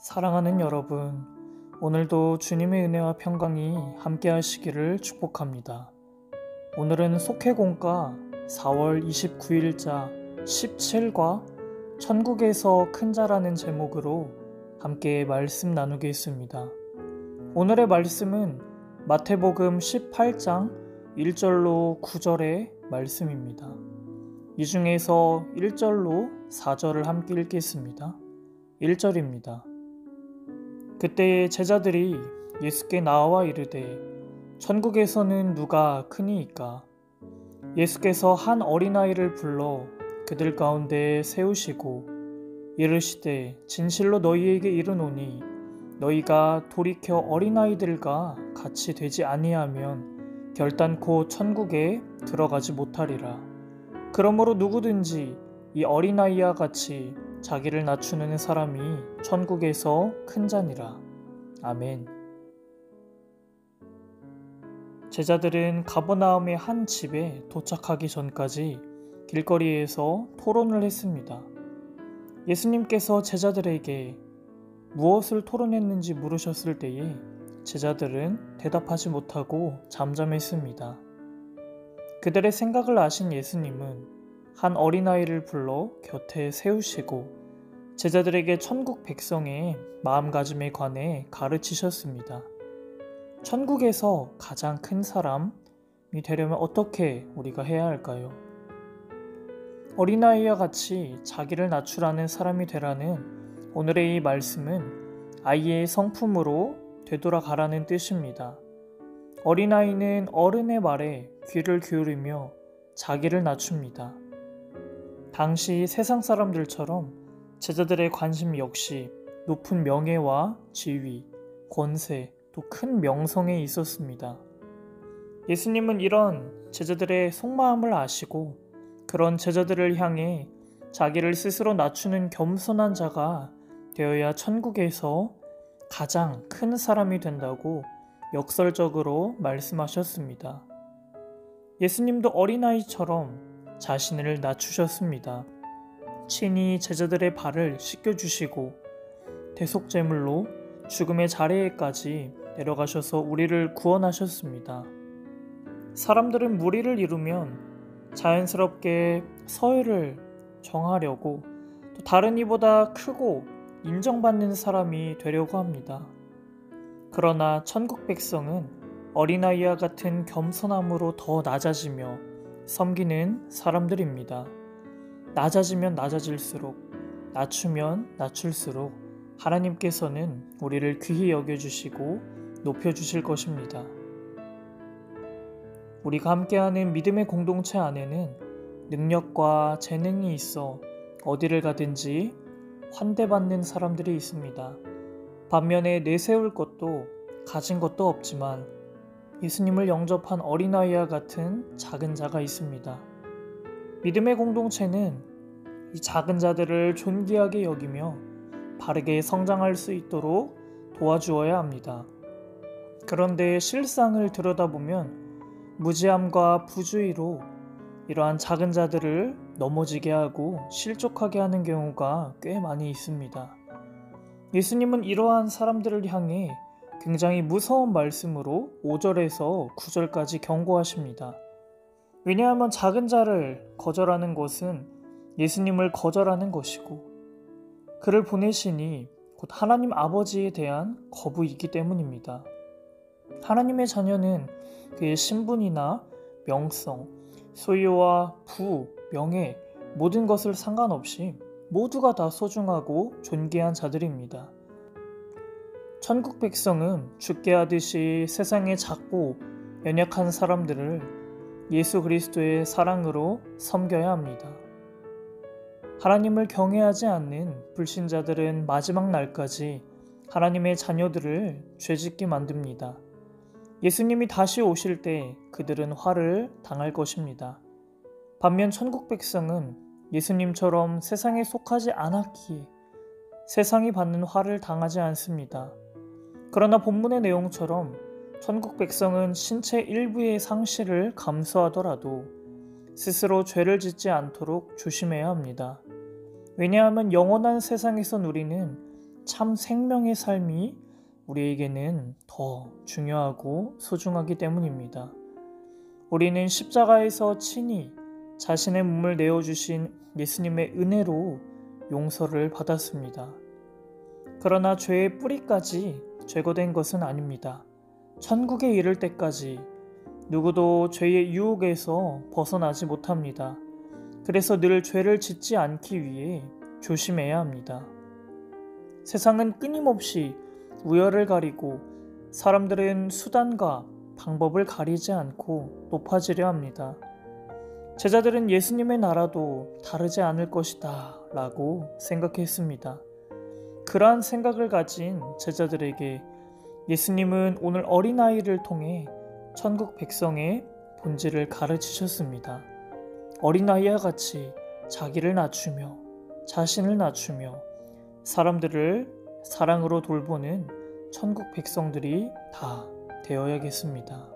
사랑하는 여러분, 오늘도 주님의 은혜와 평강이 함께 하시기를 축복합니다. 오늘은 속회공과 4월 29일자 17과 천국에서 큰 자라는 제목으로 함께 말씀 나누겠습니다. 오늘의 말씀은 마태복음 18장 1절로 9절의 말씀입니다. 이 중에서 1절로 4절을 함께 읽겠습니다. 1절입니다. 그때에 제자들이 예수께 나와 이르되 천국에서는 누가 크니이까? 예수께서 한 어린아이를 불러 그들 가운데 세우시고 이르시되 진실로 너희에게 이르노니 너희가 돌이켜 어린아이들과 같이 되지 아니하면 결단코 천국에 들어가지 못하리라. 그러므로 누구든지 이 어린아이와 같이 자기를 낮추는 사람이 천국에서 큰 자니라. 아멘. 제자들은 가버나움의 한 집에 도착하기 전까지 길거리에서 토론을 했습니다. 예수님께서 제자들에게 무엇을 토론했는지 물으셨을 때에 제자들은 대답하지 못하고 잠잠했습니다. 그들의 생각을 아신 예수님은 한 어린아이를 불러 곁에 세우시고 제자들에게 천국 백성의 마음가짐에 관해 가르치셨습니다. 천국에서 가장 큰 사람이 되려면 어떻게 우리가 해야 할까요? 어린아이와 같이 자기를 낮추라는 사람이 되라는 오늘의 이 말씀은 아이의 성품으로 되돌아가라는 뜻입니다. 어린아이는 어른의 말에 귀를 기울이며 자기를 낮춥니다. 당시 세상 사람들처럼 제자들의 관심 역시 높은 명예와 지위, 권세, 또 큰 명성에 있었습니다. 예수님은 이런 제자들의 속마음을 아시고 그런 제자들을 향해 자기를 스스로 낮추는 겸손한 자가 되어야 천국에서 가장 큰 사람이 된다고 역설적으로 말씀하셨습니다. 예수님도 어린아이처럼 자신을 낮추셨습니다. 친히 제자들의 발을 씻겨주시고 대속제물로 죽음의 자리에까지 내려가셔서 우리를 구원하셨습니다. 사람들은 무리를 이루면 자연스럽게 서열을 정하려고 또 다른 이보다 크고 인정받는 사람이 되려고 합니다. 그러나 천국 백성은 어린아이와 같은 겸손함으로 더 낮아지며 섬기는 사람들입니다. 낮아지면 낮아질수록, 낮추면 낮출수록 하나님께서는 우리를 귀히 여겨주시고 높여주실 것입니다. 우리가 함께하는 믿음의 공동체 안에는 능력과 재능이 있어 어디를 가든지 환대받는 사람들이 있습니다. 반면에 내세울 것도 가진 것도 없지만 예수님을 영접한 어린아이와 같은 작은 자가 있습니다. 믿음의 공동체는 이 작은 자들을 존귀하게 여기며 바르게 성장할 수 있도록 도와주어야 합니다. 그런데 실상을 들여다보면 무지함과 부주의로 이러한 작은 자들을 넘어지게 하고 실족하게 하는 경우가 꽤 많이 있습니다. 예수님은 이러한 사람들을 향해 굉장히 무서운 말씀으로 5절에서 9절까지 경고하십니다. 왜냐하면 작은 자를 거절하는 것은 예수님을 거절하는 것이고 그를 보내시니 곧 하나님 아버지에 대한 거부이기 때문입니다. 하나님의 자녀는 그의 신분이나 명성, 소유와 부, 명예, 모든 것을 상관없이 모두가 다 소중하고 존귀한 자들입니다. 천국 백성은 죽게 하듯이 세상에 작고 연약한 사람들을 예수 그리스도의 사랑으로 섬겨야 합니다. 하나님을 경외하지 않는 불신자들은 마지막 날까지 하나님의 자녀들을 죄짓게 만듭니다. 예수님이 다시 오실 때 그들은 화를 당할 것입니다. 반면 천국 백성은 예수님처럼 세상에 속하지 않았기에 세상이 받는 화를 당하지 않습니다. 그러나 본문의 내용처럼 천국 백성은 신체 일부의 상실을 감수하더라도 스스로 죄를 짓지 않도록 조심해야 합니다. 왜냐하면 영원한 세상에서 누리는 참 생명의 삶이 우리에게는 더 중요하고 소중하기 때문입니다. 우리는 십자가에서 친히 자신의 몸을 내어주신 예수님의 은혜로 용서를 받았습니다. 그러나 죄의 뿌리까지 제거된 것은 아닙니다. 천국에 이를 때까지 누구도 죄의 유혹에서 벗어나지 못합니다. 그래서 늘 죄를 짓지 않기 위해 조심해야 합니다. 세상은 끊임없이 우열을 가리고 사람들은 수단과 방법을 가리지 않고 높아지려 합니다. 제자들은 예수님의 나라도 다르지 않을 것이다 라고 생각했습니다. 그러한 생각을 가진 제자들에게 예수님은 오늘 어린아이를 통해 천국 백성의 본질을 가르치셨습니다. 어린아이와 같이 자기를 낮추며 자신을 낮추며 사람들을 사랑으로 돌보는 천국 백성들이 다 되어야겠습니다.